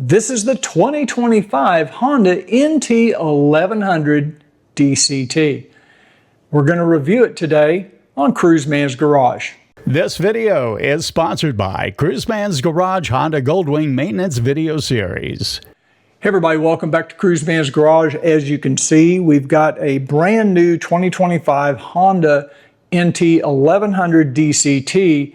This is the 2025 Honda NT1100 DCT. We're going to review it today on Cruiseman's Garage. This video is sponsored by Cruiseman's Garage Honda Goldwing Maintenance Video Series. Hey everybody, welcome back to Cruiseman's Garage. As you can see, we've got a brand new 2025 Honda NT1100 DCT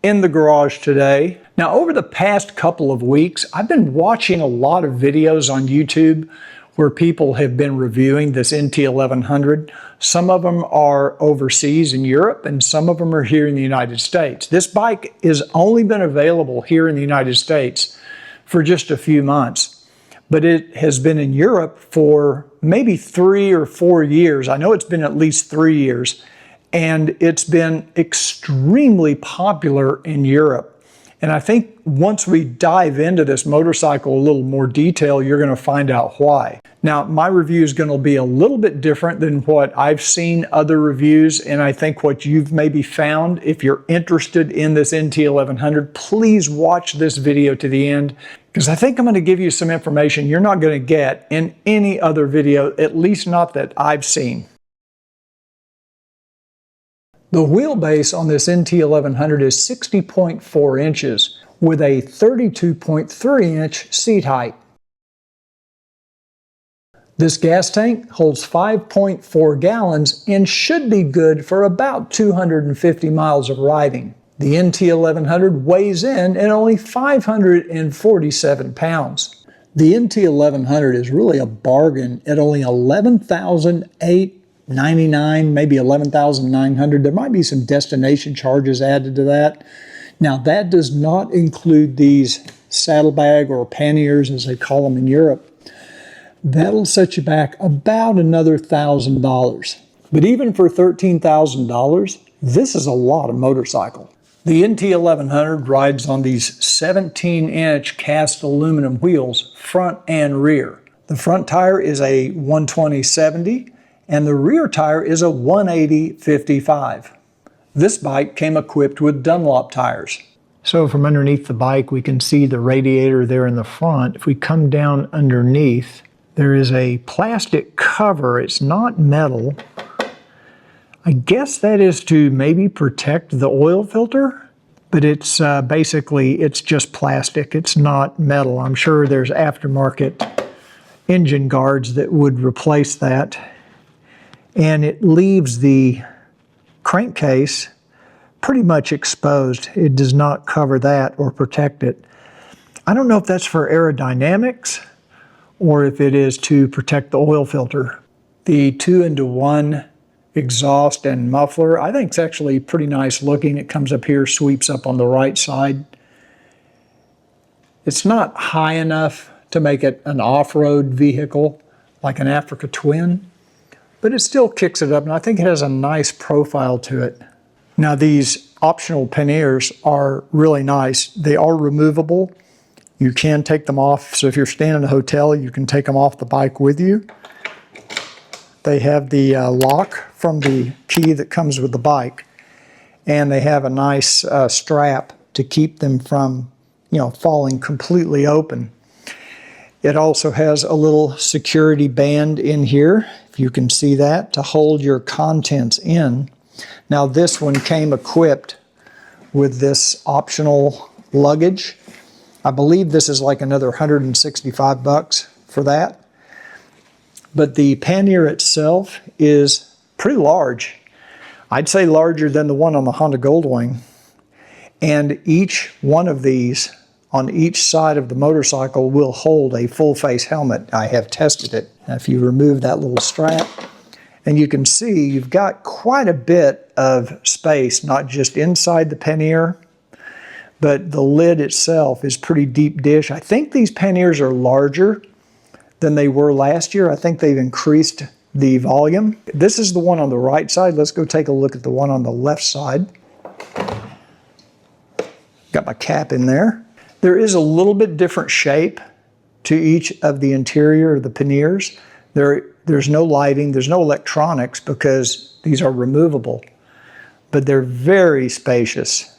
in the garage today. Now, over the past couple of weeks, I've been watching a lot of videos on YouTube where people have been reviewing this NT1100. Some of them are overseas in Europe, and some of them are here in the United States. This bike has only been available here in the United States for just a few months, but it has been in Europe for maybe 3 or 4 years. I know it's been at least 3 years, and it's been extremely popular in Europe. And I think once we dive into this motorcycle a little more detail, you're going to find out why. Now, my review is going to be a little bit different than what I've seen other reviews, and I think what you've maybe found. If you're interested in this NT1100, please watch this video to the end, because I think I'm going to give you some information you're not going to get in any other video, at least not that I've seen. The wheelbase on this NT1100 is 60.4 inches with a 32.3-inch seat height. This gas tank holds 5.4 gallons and should be good for about 250 miles of riding. The NT1100 weighs in at only 547 pounds. The NT1100 is really a bargain at only $11,899, maybe $11,900. There might be some destination charges added to that. Now, that does not include these saddlebag or panniers, as they call them in Europe. That'll set you back about another $1,000. But even for $13,000, this is a lot of motorcycle. The NT1100 rides on these 17-inch cast aluminum wheels, front and rear. The front tire is a 120/70, and the rear tire is a 180/55. This bike came equipped with Dunlop tires. So from underneath the bike, we can see the radiator there in the front. If we come down underneath, there is a plastic cover. It's not metal. I guess that is to maybe protect the oil filter, but it's basically, it's just plastic. It's not metal. I'm sure there's aftermarket engine guards that would replace that. And it leaves the crankcase pretty much exposed. It does not cover that or protect it. I don't know if that's for aerodynamics or if it is to protect the oil filter. The 2-into-1 exhaust and muffler, I think it's actually pretty nice looking. It comes up here, sweeps up on the right side. It's not high enough to make it an off-road vehicle like an Africa Twin, but it still kicks it up, and I think it has a nice profile to it. Now, these optional panniers are really nice. They are removable. You can take them off, so if you're staying in a hotel, you can take them off the bike with you. They have the lock from the key that comes with the bike, and they have a nice strap to keep them from, falling completely open. It also has a little security band in here, if you can see that, to hold your contents in. Now, this one came equipped with this optional luggage. I believe this is like another $165 for that. But the pannier itself is pretty large. I'd say larger than the one on the Honda Goldwing. And each one of these on each side of the motorcycle will hold a full face helmet. I have tested it. Now, if you remove that little strap, and you can see you've got quite a bit of space, not just inside the pannier, but the lid itself is pretty deep dish. I think these panniers are larger than they were last year. I think they've increased the volume. This is the one on the right side. Let's go take a look at the one on the left side. Got my cap in there. There is a little bit different shape to each of the interior of the panniers. There's no lighting, there's no electronics because these are removable, but they're very spacious.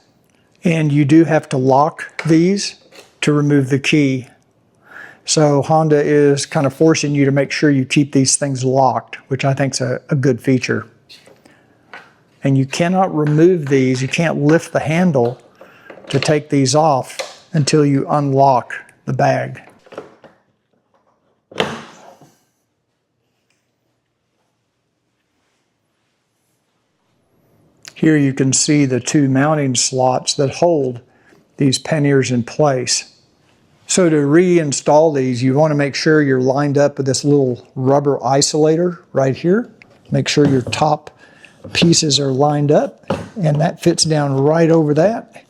And you do have to lock these to remove the key. So Honda is kind of forcing you to make sure you keep these things locked, which I think is a good feature. And you cannot remove these, you can't lift the handle to take these off until you unlock the bag. Here you can see the two mounting slots that hold these panniers in place. So to reinstall these, you want to make sure you're lined up with this little rubber isolator right here. Make sure your top pieces are lined up, and that fits down right over that.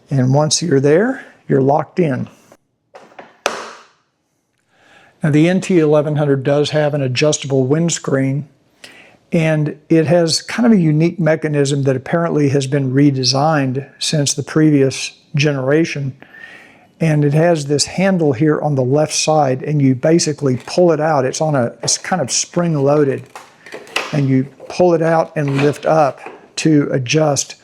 And once you're there, you're locked in. Now the NT1100 does have an adjustable windscreen, and it has kind of a unique mechanism that apparently has been redesigned since the previous generation. And it has this handle here on the left side, and you basically pull it out. It's kind of spring loaded, and you pull it out and lift up to adjust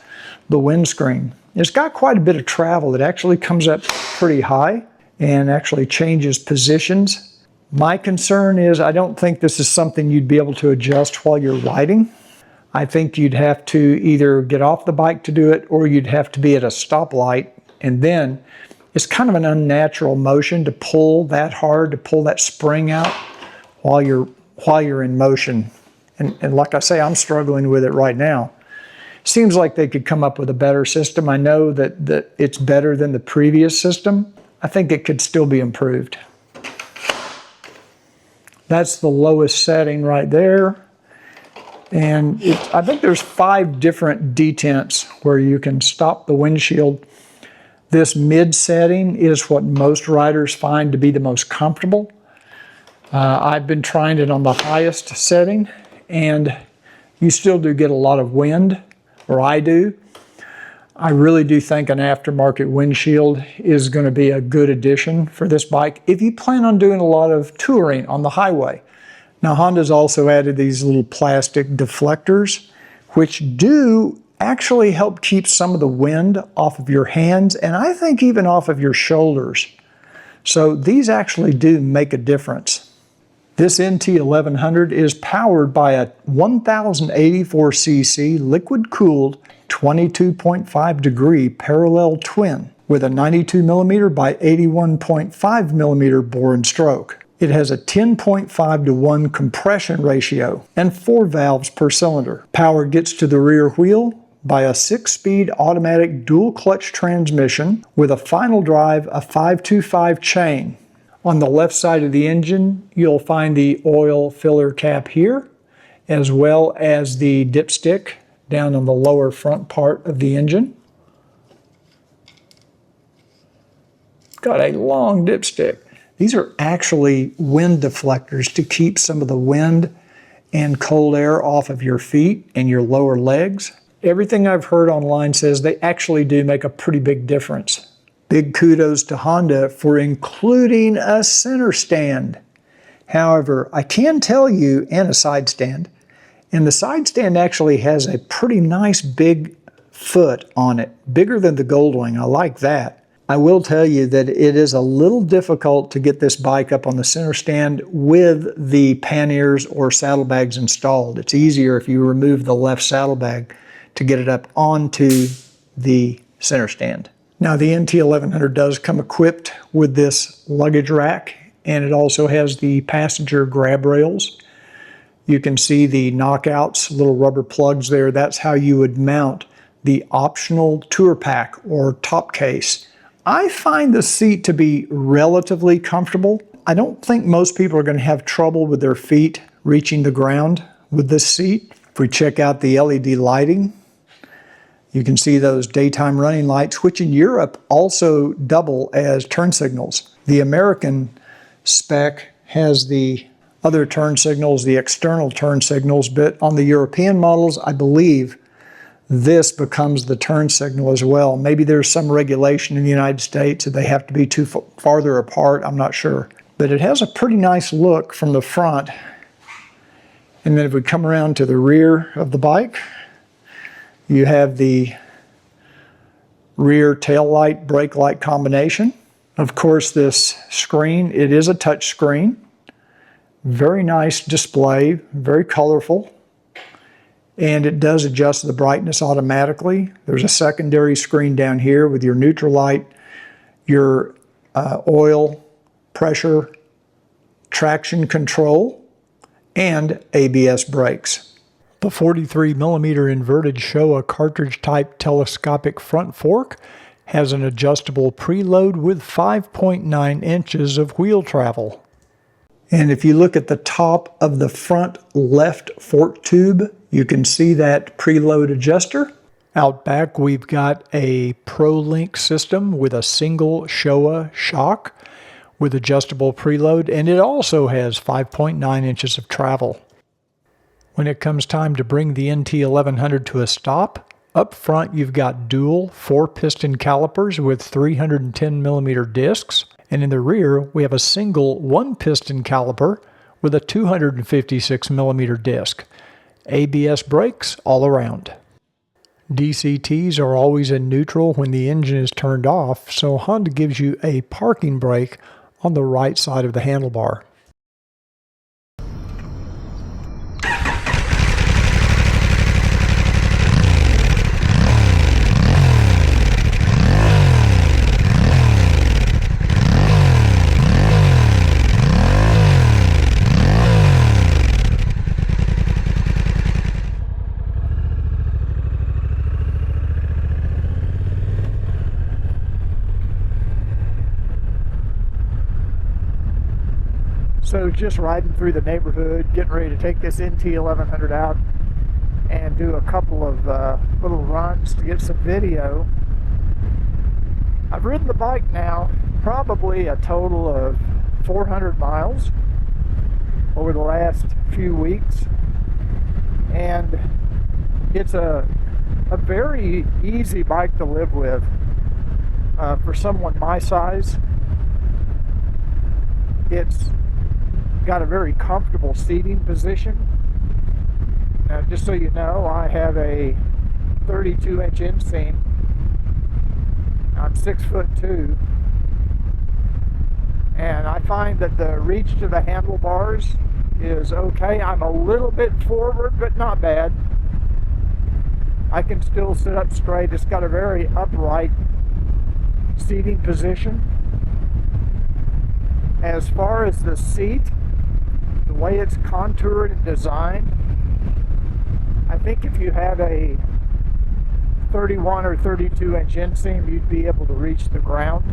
the windscreen. It's got quite a bit of travel. It actually comes up pretty high and actually changes positions. My concern is I don't think this is something you'd be able to adjust while you're riding. I think you'd have to either get off the bike to do it, or you'd have to be at a stoplight, and then it's kind of an unnatural motion to pull that hard, to pull that spring out while you're in motion. And like I say, I'm struggling with it right now. Seems like they could come up with a better system. I know that it's better than the previous system. I think it could still be improved. That's the lowest setting right there. And I think there's 5 different detents where you can stop the windshield. This mid setting is what most riders find to be the most comfortable. I've been trying it on the highest setting, and you still do get a lot of wind, or I do. I really do think an aftermarket windshield is going to be a good addition for this bike if you plan on doing a lot of touring on the highway. Now Honda's also added these little plastic deflectors, which do actually help keep some of the wind off of your hands, and I think even off of your shoulders. So these actually do make a difference. This NT1100 is powered by a 1084cc liquid-cooled 22.5 degree parallel twin with a 92mm by 81.5mm bore and stroke. It has a 10.5 to 1 compression ratio and 4 valves per cylinder. Power gets to the rear wheel by a 6-speed automatic dual clutch transmission with a final drive, a 525 chain. On the left side of the engine, you'll find the oil filler cap here, as well as the dipstick down on the lower front part of the engine. Got a long dipstick. These are actually wind deflectors to keep some of the wind and cold air off of your feet and your lower legs. Everything I've heard online says they actually do make a pretty big difference. Big kudos to Honda for including a center stand. However, I can tell you, and a side stand, and the side stand actually has a pretty nice big foot on it, bigger than the Goldwing. I like that. I will tell you that it is a little difficult to get this bike up on the center stand with the panniers or saddlebags installed. It's easier if you remove the left saddlebag to get it up onto the center stand. Now the NT1100 does come equipped with this luggage rack, and it also has the passenger grab rails. You can see the knockouts, little rubber plugs there. That's how you would mount the optional tour pack or top case. I find the seat to be relatively comfortable. I don't think most people are going to have trouble with their feet reaching the ground with this seat. If we check out the LED lighting, you can see those daytime running lights, which in Europe also double as turn signals. The American spec has the other turn signals, the external turn signals, but on the European models, I believe this becomes the turn signal as well. Maybe there's some regulation in the United States that they have to be too farther apart, I'm not sure. But it has a pretty nice look from the front. And then if we come around to the rear of the bike, you have the rear tail light, brake light combination. Of course, this screen, it is a touch screen. Very nice display, very colorful. And it does adjust the brightness automatically. There's a secondary screen down here with your neutral light, your oil, pressure, traction control, and ABS brakes. The 43mm inverted Showa cartridge type telescopic front fork has an adjustable preload with 5.9 inches of wheel travel. And if you look at the top of the front left fork tube, you can see that preload adjuster. Out back, we've got a ProLink system with a single Showa shock with adjustable preload, and it also has 5.9 inches of travel. When it comes time to bring the NT1100 to a stop, up front you've got dual 4-piston calipers with 310mm discs, and in the rear we have a single 1-piston caliper with a 256mm disc. ABS brakes all around. DCTs are always in neutral when the engine is turned off, so Honda gives you a parking brake on the right side of the handlebar. So just riding through the neighborhood, getting ready to take this NT1100 out and do a couple of little runs to get some video. I've ridden the bike now probably a total of 400 miles over the last few weeks, and it's a very easy bike to live with for someone my size. It's got a very comfortable seating position. Now, just so you know, I have a 32-inch inseam. I'm 6'2", and I find that the reach to the handlebars is okay. I'm a little bit forward, but not bad. I can still sit up straight. It's got a very upright seating position. As far as the seat, the way it's contoured and designed, I think if you had a 31 or 32-inch inseam, you'd be able to reach the ground.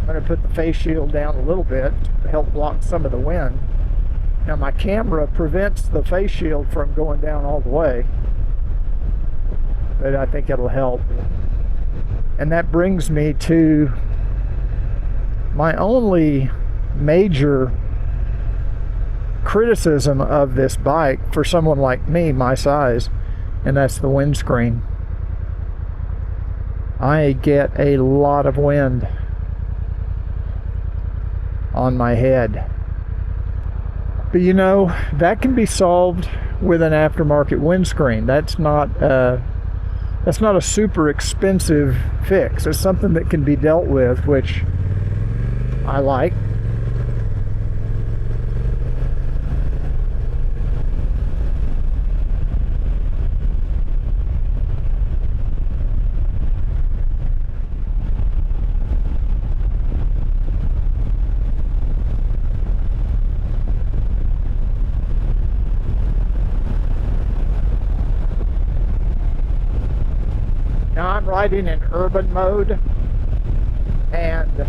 I'm going to put the face shield down a little bit to help block some of the wind. Now my camera prevents the face shield from going down all the way, but I think it'll help. And that brings me to my only major criticism of this bike for someone like me, my size, and that's the windscreen. I get a lot of wind on my head. But you know, that can be solved with an aftermarket windscreen. That's not a super expensive fix. It's something that can be dealt with, which I like. Now I'm riding in urban mode, and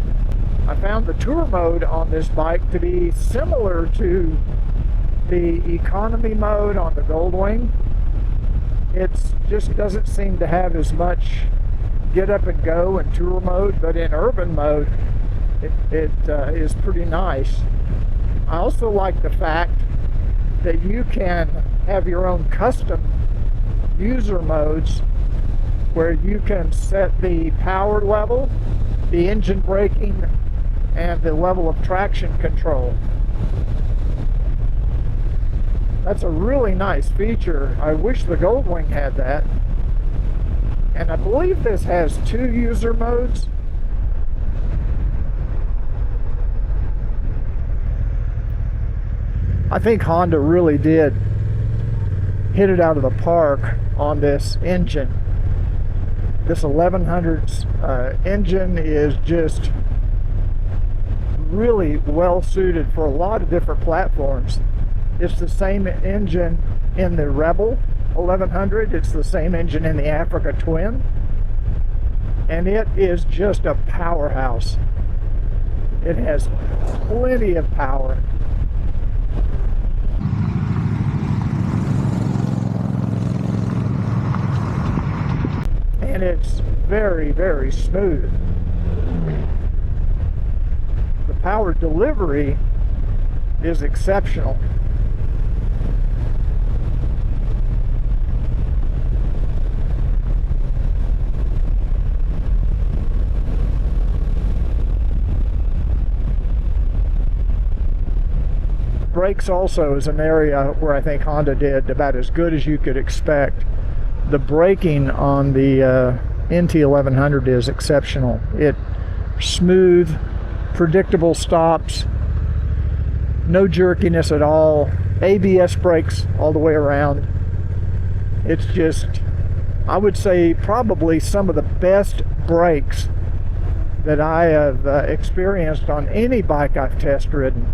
I found the tour mode on this bike to be similar to the economy mode on the Goldwing. It just doesn't seem to have as much get up and go in tour mode, but in urban mode it is pretty nice. I also like the fact that you can have your own custom user modes where you can set the power level, the engine braking, and the level of traction control. That's a really nice feature. I wish the Goldwing had that. And I believe this has 2 user modes. I think Honda really did hit it out of the park on this engine. This 1100's engine is just really well suited for a lot of different platforms. It's the same engine in the Rebel 1100. It's the same engine in the Africa Twin. And it is just a powerhouse. It has plenty of power. And it's very, very smooth. The power delivery is exceptional. Brakes also is an area where I think Honda did about as good as you could expect. The braking on the NT1100 is exceptional. It's smooth, predictable stops, no jerkiness at all, ABS brakes all the way around. It's just, I would say, probably some of the best brakes that I have experienced on any bike I've test ridden.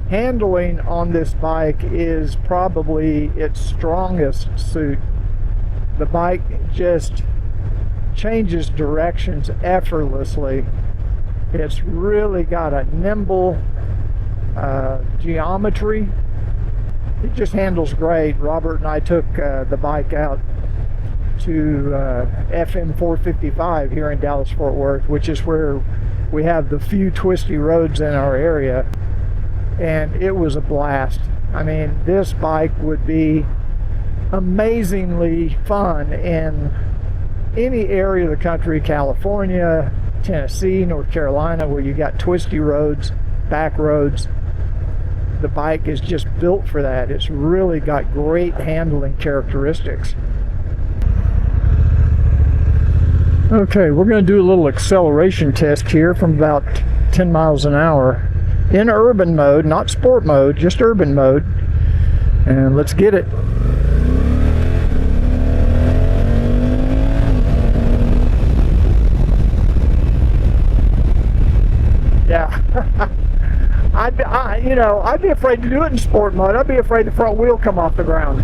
Handling on this bike is probably its strongest suit. The bike just changes directions effortlessly. It's really got a nimble geometry. It just handles great. Robert and I took the bike out to FM 455 here in Dallas Fort Worth, which is where we have the few twisty roads in our area, and it was a blast. I mean, this bike would be amazingly fun in any area of the country, California, Tennessee, North Carolina, where you got twisty roads, back roads. The bike is just built for that. It's really got great handling characteristics. Okay, we're going to do a little acceleration test here from about 10 miles an hour in urban mode, not sport mode, just urban mode. And let's get it. Yeah. I'd be afraid to do it in sport mode. I'd be afraid the front wheel come off the ground.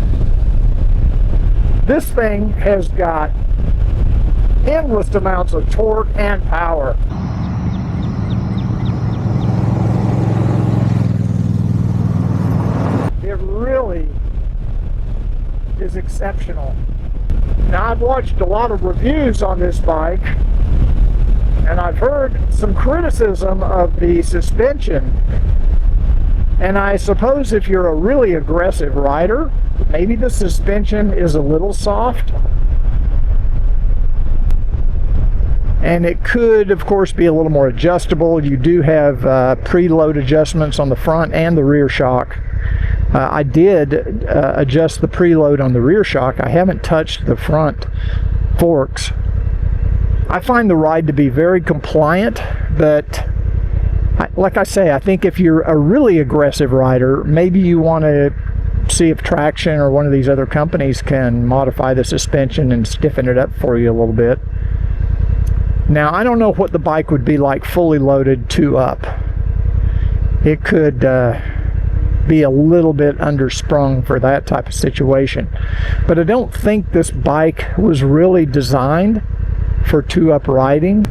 This thing has got endless amounts of torque and power. It really is exceptional. Now, I've watched a lot of reviews on this bike, and I've heard some criticism of the suspension. And I suppose if you're a really aggressive rider, maybe the suspension is a little soft. And it could, of course, be a little more adjustable. You do have preload adjustments on the front and the rear shock. I did adjust the preload on the rear shock. I haven't touched the front forks. I find the ride to be very compliant, but like I say, I think if you're a really aggressive rider, maybe you want to see if Traction or one of these other companies can modify the suspension and stiffen it up for you a little bit. Now, I don't know what the bike would be like fully loaded 2-up. It could be a little bit undersprung for that type of situation. But I don't think this bike was really designed for 2-up riding.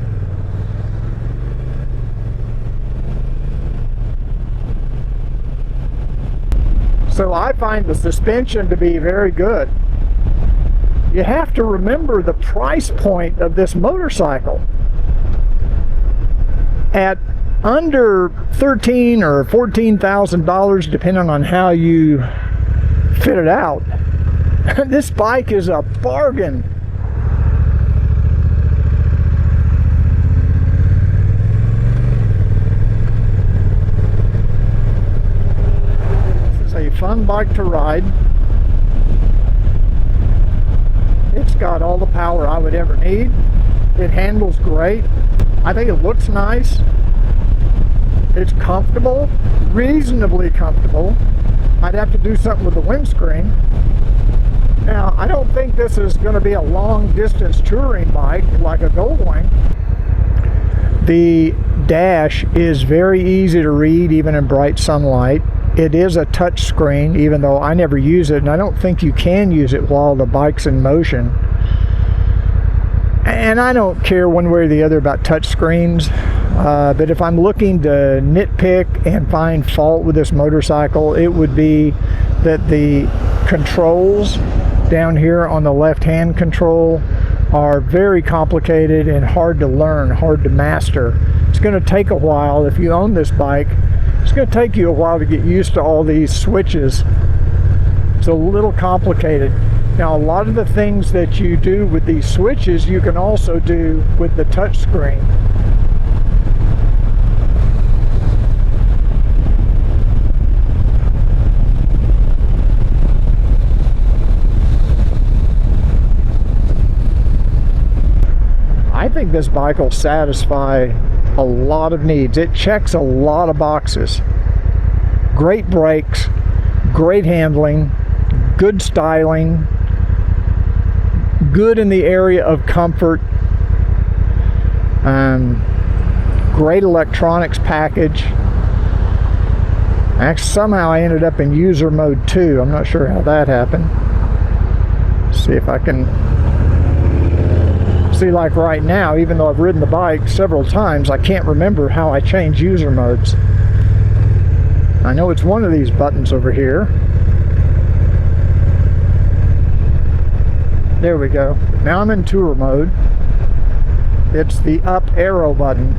So I find the suspension to be very good. You have to remember the price point of this motorcycle. At under $13,000 or $14,000, depending on how you fit it out, this bike is a bargain. This is a fun bike to ride. It's got all the power I would ever need. It handles great. I think it looks nice. It's comfortable, reasonably comfortable. I'd have to do something with the windscreen. Now, I don't think this is going to be a long distance touring bike like a Goldwing. The dash is very easy to read even in bright sunlight. It is a touch screen, even though I never use it, and I don't think you can use it while the bike's in motion. And I don't care one way or the other about touch screens, but if I'm looking to nitpick and find fault with this motorcycle, it would be that the controls down here on the left-hand control are very complicated and hard to learn, hard to master. It's going to take a while. If you own this bike, it's going to take you a while to get used to all these switches. It's a little complicated. Now, a lot of the things that you do with these switches, you can also do with the touch screen. I think this bike will satisfy a lot of needs. It checks a lot of boxes. Great brakes, great handling, good styling, good in the area of comfort, great electronics package. Actually, somehow I ended up in user mode 2. I'm not sure how that happened. Let's see if I can see, like right now, even though I've ridden the bike several times, I can't remember how I change user modes. I know it's one of these buttons over here. There we go. Now I'm in tour mode. It's the up arrow button.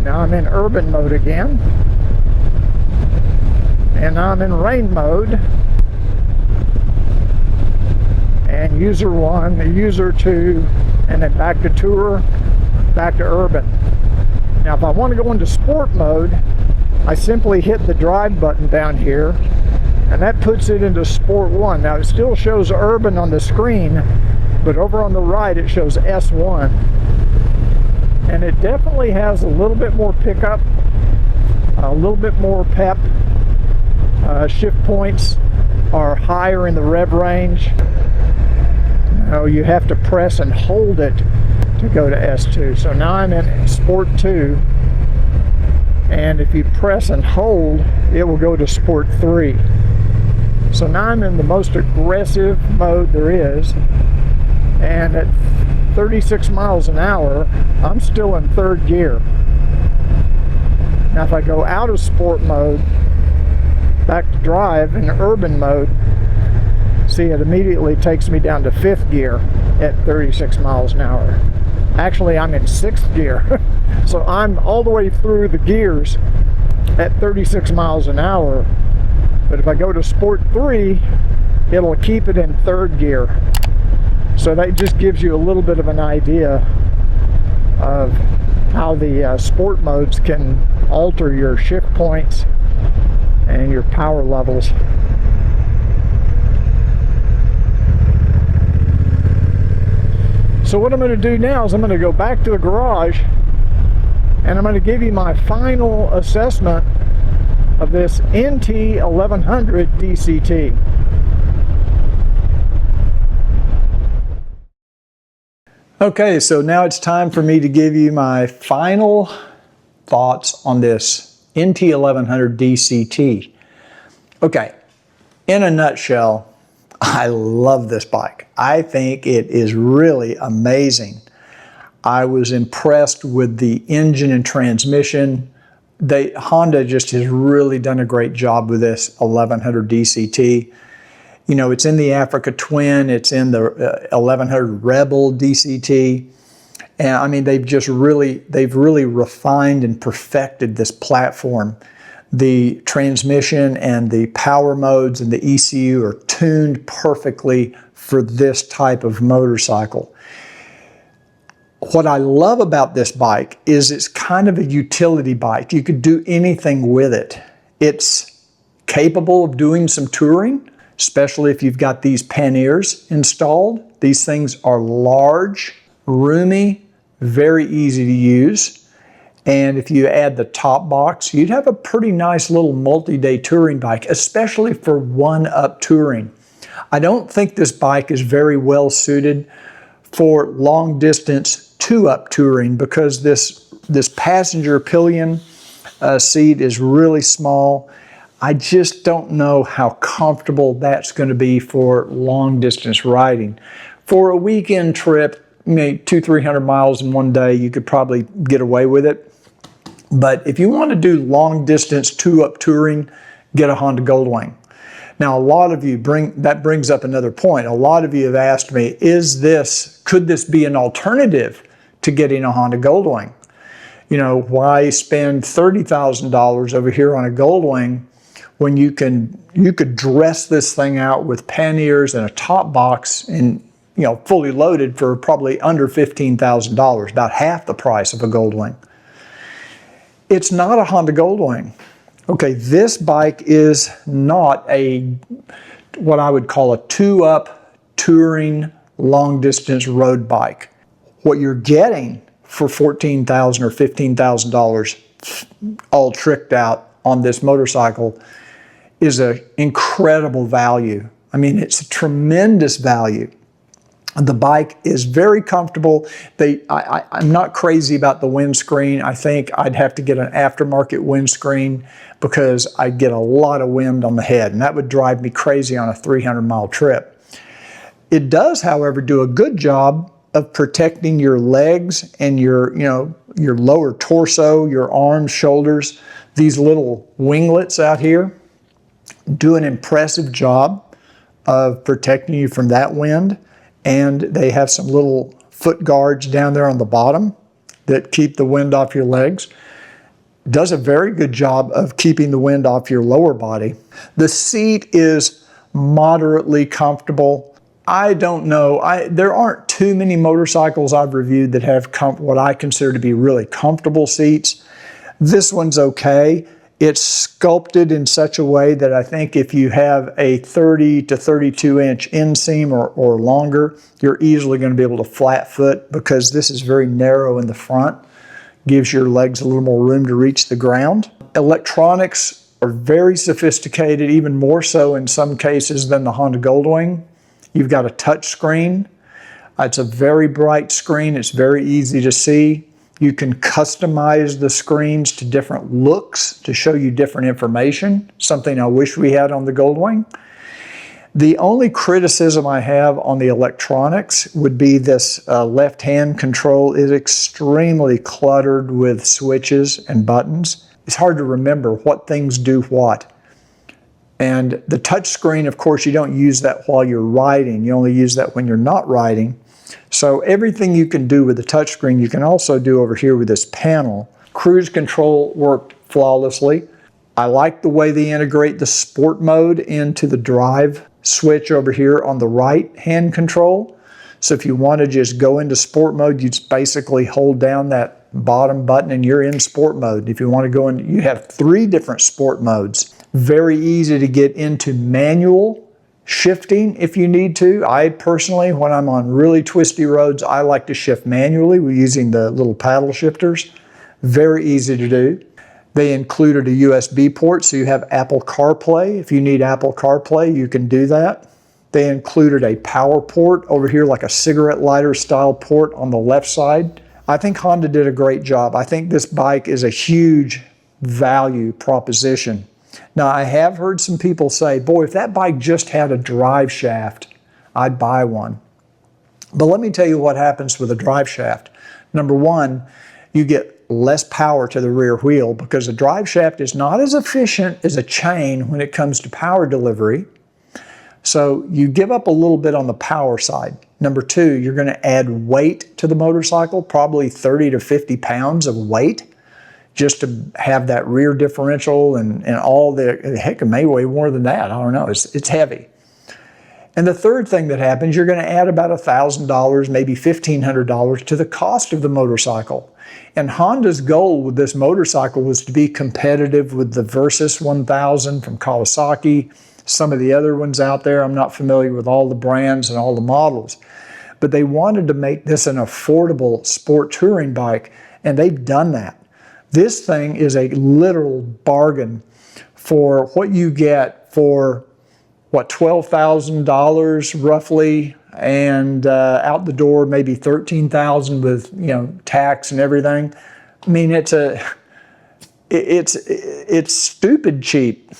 Now I'm in urban mode again. And now I'm in rain mode. And user 1, user 2, and then back to tour, back to urban. Now if I want to go into sport mode, I simply hit the drive button down here, and that puts it into sport 1. Now it still shows urban on the screen, but over on the right it shows S1. And it definitely has a little bit more pickup, a little bit more pep. Shift points are higher in the rev range. Now you have to press and hold it to go to S2. So now I'm in Sport 2, and if you press and hold, it will go to Sport 3. So now I'm in the most aggressive mode there is, and at 36 miles an hour, I'm still in third gear. Now if I go out of sport mode, back to drive in urban mode, see, it immediately takes me down to fifth gear at 36 miles an hour. Actually, I'm in sixth gear. So I'm all the way through the gears at 36 miles an hour. But if I go to Sport 3, it'll keep it in third gear. So that just gives you a little bit of an idea of how the sport modes can alter your shift points and your power levels. So what I'm going to do now is I'm going to go back to the garage, and I'm going to give you my final assessment of this NT1100 DCT. Okay, so now it's time for me to give you my final thoughts on this NT1100 DCT. Okay, in a nutshell, I love this bike. I think it is really amazing. I was impressed with the engine and transmission. Honda just has really done a great job with this 1100 DCT. You know, it's in the Africa Twin, it's in the 1100 Rebel DCT. And I mean, they've really refined and perfected this platform. The transmission and the power modes and the ECU are tuned perfectly for this type of motorcycle. What I love about this bike is it's kind of a utility bike. You could do anything with it. It's capable of doing some touring. especially if you've got these panniers installed. These things are large, roomy, very easy to use. And if you add the top box, you'd have a pretty nice little multi-day touring bike, especially for one-up touring. I don't think this bike is very well suited for long-distance two-up touring because this passenger pillion seat is really small. I just don't know how comfortable that's going to be for long-distance riding. For a weekend trip, maybe 200-300 miles in one day, you could probably get away with it. But if you want to do long-distance two-up touring, get a Honda Goldwing. Now, a lot of you that brings up another point. A lot of you have asked me, could this be an alternative to getting a Honda Goldwing? You know, why spend $30,000 over here on a Goldwing when you could dress this thing out with panniers and a top box and, you know, fully loaded for probably under $15,000, about half the price of a Goldwing. It's not a Honda Goldwing. Okay, this bike is not what I would call a two-up touring long-distance road bike. What you're getting for $14,000 or $15,000 all tricked out on this motorcycle is an incredible value. I mean, it's a tremendous value. The bike is very comfortable. I'm not crazy about the windscreen. I think I'd have to get an aftermarket windscreen because I'd get a lot of wind on the head, and that would drive me crazy on a 300-mile trip. It does, however, do a good job of protecting your legs and your lower torso, your arms, shoulders. These little winglets out here do an impressive job of protecting you from that wind. And they have some little foot guards down there on the bottom that keep the wind off your legs. Does a very good job of keeping the wind off your lower body. The seat is moderately comfortable. I don't know. There aren't too many motorcycles I've reviewed that have what I consider to be really comfortable seats. This one's okay. It's sculpted in such a way that I think if you have a 30 to 32 inch inseam or longer, you're easily going to be able to flat foot because this is very narrow in the front. Gives your legs a little more room to reach the ground. Electronics are very sophisticated, even more so in some cases than the Honda Goldwing. You've got a touch screen. It's a very bright screen. It's very easy to see. You can customize the screens to different looks to show you different information, something I wish we had on the Goldwing. The only criticism I have on the electronics would be this left-hand control is extremely cluttered with switches and buttons. It's hard to remember what things do what. And the touch screen, of course, you don't use that while you're riding. You only use that when you're not riding. So everything you can do with the touchscreen, you can also do over here with this panel. Cruise control worked flawlessly. I like the way they integrate the sport mode into the drive switch over here on the right hand control. So if you want to just go into sport mode, you just basically hold down that bottom button and you're in sport mode. If you want to go in, you have 3 different sport modes. Very easy to get into manual shifting if you need to. I personally, when I'm on really twisty roads, I like to shift manually using the little paddle shifters. Very easy to do. They included a USB port, so you have Apple CarPlay. If you need Apple CarPlay, you can do that. They included a power port over here, like a cigarette lighter style port on the left side. I think Honda did a great job. I think this bike is a huge value proposition. Now, I have heard some people say, boy, if that bike just had a drive shaft, I'd buy one. But let me tell you what happens with a drive shaft. Number one, you get less power to the rear wheel because the drive shaft is not as efficient as a chain when it comes to power delivery. So you give up a little bit on the power side. Number two, you're going to add weight to the motorcycle, probably 30 to 50 pounds of weight, just to have that rear differential and all the, heck, it may weigh more than that. I don't know. It's heavy. And the third thing that happens, you're going to add about $1,000, maybe $1,500 to the cost of the motorcycle. And Honda's goal with this motorcycle was to be competitive with the Versys 1000 from Kawasaki, some of the other ones out there. I'm not familiar with all the brands and all the models, but they wanted to make this an affordable sport touring bike, and they've done that. This thing is a literal bargain for what you get for, what, $12,000 roughly, and out the door maybe $13,000 with, you know, tax and everything. I mean, it's stupid cheap.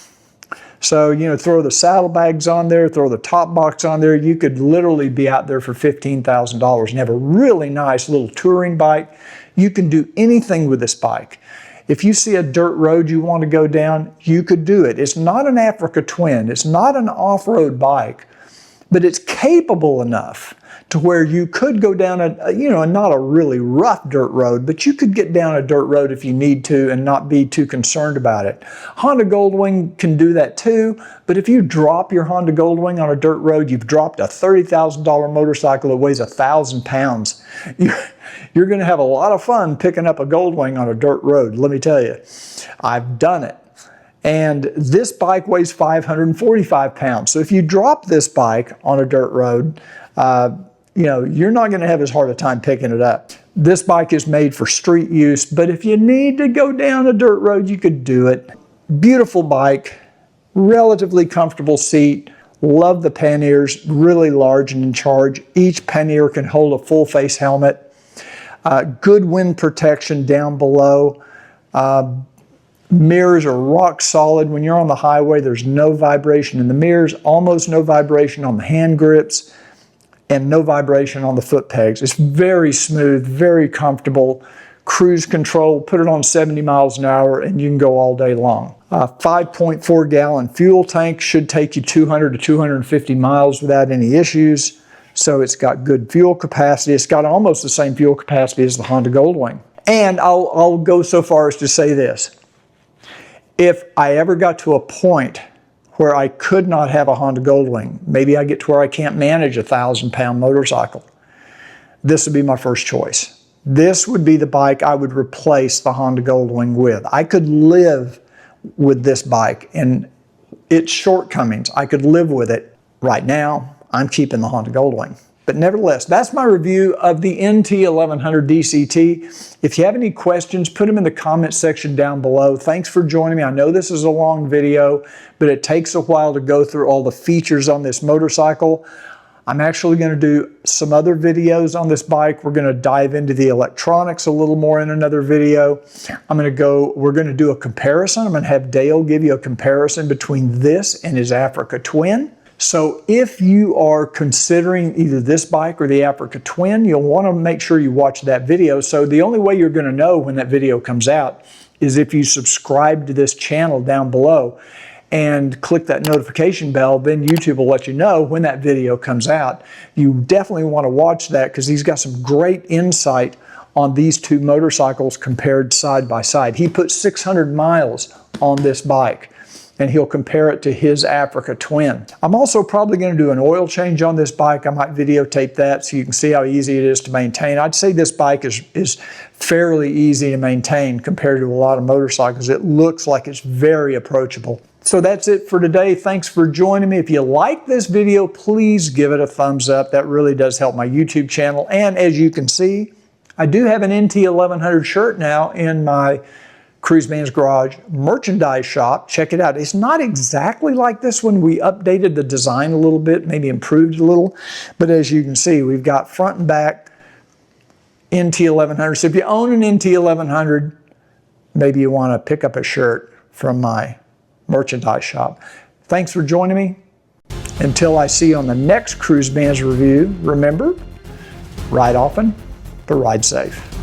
So, you know, throw the saddlebags on there, throw the top box on there, you could literally be out there for $15,000 and have a really nice little touring bike. You can do anything with this bike. If you see a dirt road you want to go down, you could do it. It's not an Africa Twin. It's not an off-road bike, but it's capable enough to where you could go down a, you know, not a really rough dirt road, but you could get down a dirt road if you need to and not be too concerned about it. Honda Goldwing can do that too, but if you drop your Honda Goldwing on a dirt road, you've dropped a $30,000 motorcycle that weighs 1,000 pounds. You're going to have a lot of fun picking up a Goldwing on a dirt road, let me tell you. I've done it. And this bike weighs 545 pounds. So if you drop this bike on a dirt road, you know, you're not going to have as hard a time picking it up. This bike is made for street use, but if you need to go down a dirt road, you could do it. Beautiful bike, relatively comfortable seat. Love the panniers, really large and in charge. Each pannier can hold a full face helmet. Good wind protection down below. Mirrors are rock solid. When you're on the highway, there's no vibration in the mirrors, almost no vibration on the hand grips, and no vibration on the foot pegs. It's very smooth, very comfortable. Cruise control, put it on 70 miles an hour and you can go all day long. 5.4 gallon fuel tank should take you 200 to 250 miles without any issues. So it's got good fuel capacity. It's got almost the same fuel capacity as the Honda Goldwing. And I'll go so far as to say this. If I ever got to a point where I could not have a Honda Goldwing, maybe I get to where I can't manage a 1,000-pound motorcycle, this would be my first choice. This would be the bike I would replace the Honda Goldwing with. I could live with this bike and its shortcomings. I could live with it. Right now, I'm keeping the Honda Goldwing. But nevertheless, that's my review of the NT1100 DCT. If you have any questions, put them in the comment section down below. Thanks for joining me. I know this is a long video, but it takes a while to go through all the features on this motorcycle. I'm actually going to do some other videos on this bike. We're going to dive into the electronics a little more in another video. We're going to do a comparison. I'm going to have Dale give you a comparison between this and his Africa Twin. So if you are considering either this bike or the Africa Twin, you'll want to make sure you watch that video. So the only way you're going to know when that video comes out is if you subscribe to this channel down below and click that notification bell, then YouTube will let you know when that video comes out. You definitely want to watch that because he's got some great insight on these two motorcycles compared side by side. He put 600 miles on this bike, and he'll compare it to his Africa Twin. I'm also probably going to do an oil change on this bike. I might videotape that so you can see how easy it is to maintain. I'd say this bike is fairly easy to maintain compared to a lot of motorcycles. It looks like it's very approachable. So that's it for today. Thanks for joining me. If you like this video, please give it a thumbs up. That really does help my YouTube channel. And as you can see, I do have an NT1100 shirt now in my Cruiseman's Garage merchandise shop. Check it out. It's not exactly like this one. We updated the design a little bit, maybe improved it a little. But as you can see, we've got front and back NT1100. So if you own an NT1100, maybe you want to pick up a shirt from my merchandise shop. Thanks for joining me. Until I see you on the next Cruiseman's review, remember, ride often, but ride safe.